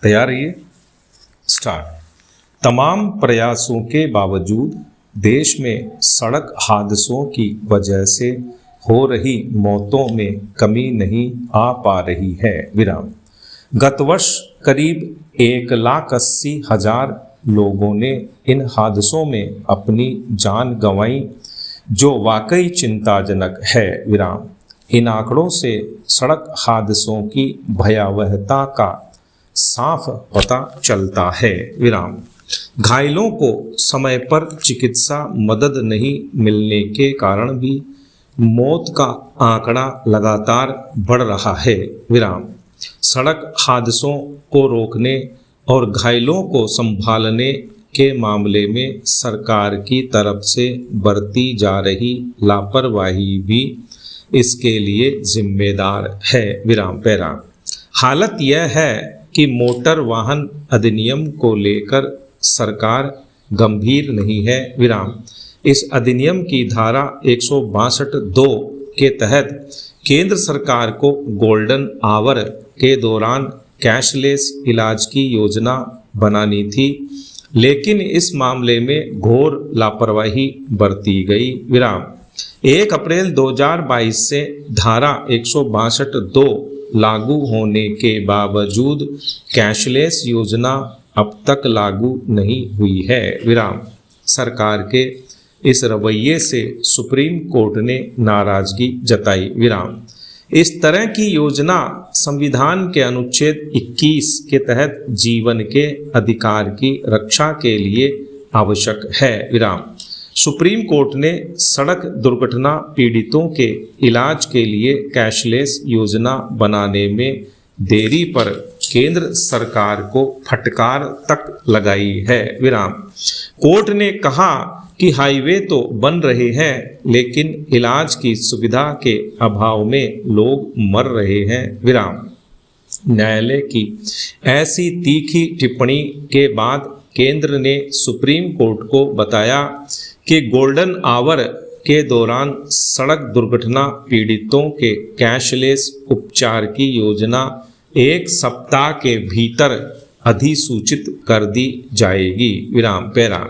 तैयार रहिए। स्टार्ट। तमाम प्रयासों के बावजूद देश में सड़क हादसों की वजह से हो रही मौतों में कमी नहीं आ पा रही है। विराम। गत वर्ष करीब 1,80,000 लोगों ने इन हादसों में अपनी जान गंवाई, जो वाकई चिंताजनक है। विराम। इन आंकड़ों से सड़क हादसों की भयावहता का साफ पता चलता है। विराम। घायलों को समय पर चिकित्सा मदद नहीं मिलने के कारण भी मौत का आंकड़ा लगातार बढ़ रहा है। विराम। सड़क हादसों को रोकने और घायलों को संभालने के मामले में सरकार की तरफ से बरती जा रही लापरवाही भी इसके लिए जिम्मेदार है। विराम। पैरा। हालत यह है कि मोटर वाहन अधिनियम को लेकर सरकार गंभीर नहीं है। विराम। इस अधिनियम की धारा 162 के तहत केंद्र सरकार को गोल्डन आवर के दौरान कैशलेस इलाज की योजना बनानी थी, लेकिन इस मामले में घोर लापरवाही बरती गई। विराम। 1 अप्रैल 2022 से धारा 162 लागू होने के बावजूद कैशलेस योजना अब तक लागू नहीं हुई है। विराम। सरकार के इस रवैये से सुप्रीम कोर्ट ने नाराजगी जताई। विराम। इस तरह की योजना संविधान के अनुच्छेद 21 के तहत जीवन के अधिकार की रक्षा के लिए आवश्यक है। विराम। सुप्रीम कोर्ट ने सड़क दुर्घटना पीड़ितों के इलाज के लिए कैशलेस योजना बनाने में देरी पर केंद्र सरकार को फटकार तक लगाई है। विराम। कोर्ट ने कहा कि हाईवे तो बन रहे हैं, लेकिन इलाज की सुविधा के अभाव में लोग मर रहे हैं। विराम। न्यायालय की ऐसी तीखी टिप्पणी के बाद केंद्र ने सुप्रीम कोर्ट को बताया कि गोल्डन आवर के दौरान सड़क दुर्घटना पीड़ितों के कैशलेस उपचार की योजना 1 सप्ताह के भीतर अधिसूचित कर दी जाएगी। विराम। पैरा।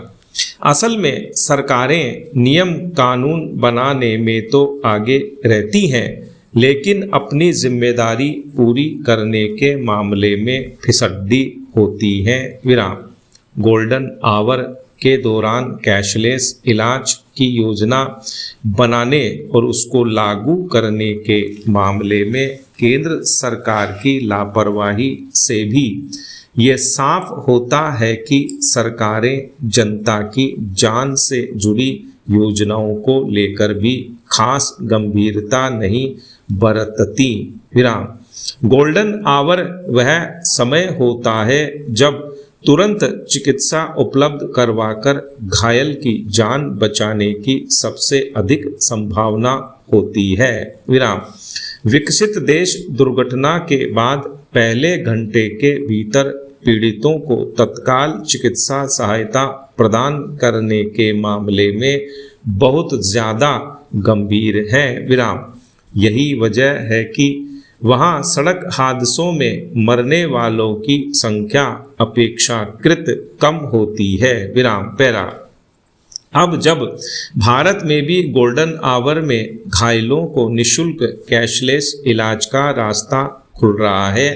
असल में सरकारें नियम कानून बनाने में तो आगे रहती हैं, लेकिन अपनी जिम्मेदारी पूरी करने के मामले में फिसड्डी होती हैं। विराम। गोल्डन आवर के दौरान कैशलेस इलाज की योजना बनाने और उसको लागू करने के मामले में केंद्र सरकार की लापरवाही से भी ये साफ होता है कि सरकारें जनता की जान से जुड़ी योजनाओं को लेकर भी खास गंभीरता नहीं बरतती। विराम। गोल्डन आवर वह समय होता है जब तुरंत चिकित्सा उपलब्ध करवाकर घायल की जान बचाने की सबसे अधिक संभावना होती है। विराम। विकसित देश दुर्घटना के बाद पहले घंटे के भीतर पीड़ितों को तत्काल चिकित्सा सहायता प्रदान करने के मामले में बहुत ज़्यादा गंभीर है। विराम। यही वजह है कि वहाँ सड़क हादसों में मरने वालों की संख्या अपेक्षाकृत कम होती है। विराम। पैरा। अब जब भारत में भी गोल्डन आवर में घायलों को निःशुल्क कैशलेस इलाज का रास्ता खुल रहा है,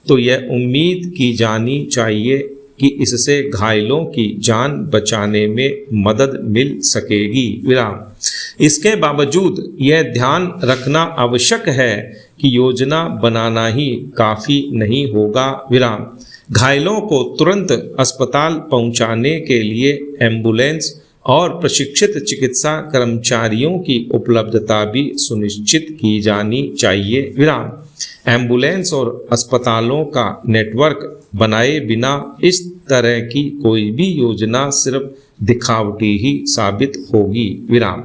तो यह उम्मीद की जानी चाहिए कि इससे घायलों की जान बचाने में मदद मिल सकेगी। विराम। इसके बावजूद यह ध्यान रखना आवश्यक है कि योजना बनाना ही काफ़ी नहीं होगा। विराम। घायलों को तुरंत अस्पताल पहुंचाने के लिए एम्बुलेंस और प्रशिक्षित चिकित्सा कर्मचारियों की उपलब्धता भी सुनिश्चित की जानी चाहिए। विराम। एम्बुलेंस और अस्पतालों का नेटवर्क बनाए बिना इस तरह की कोई भी योजना सिर्फ दिखावटी ही साबित होगी। विराम।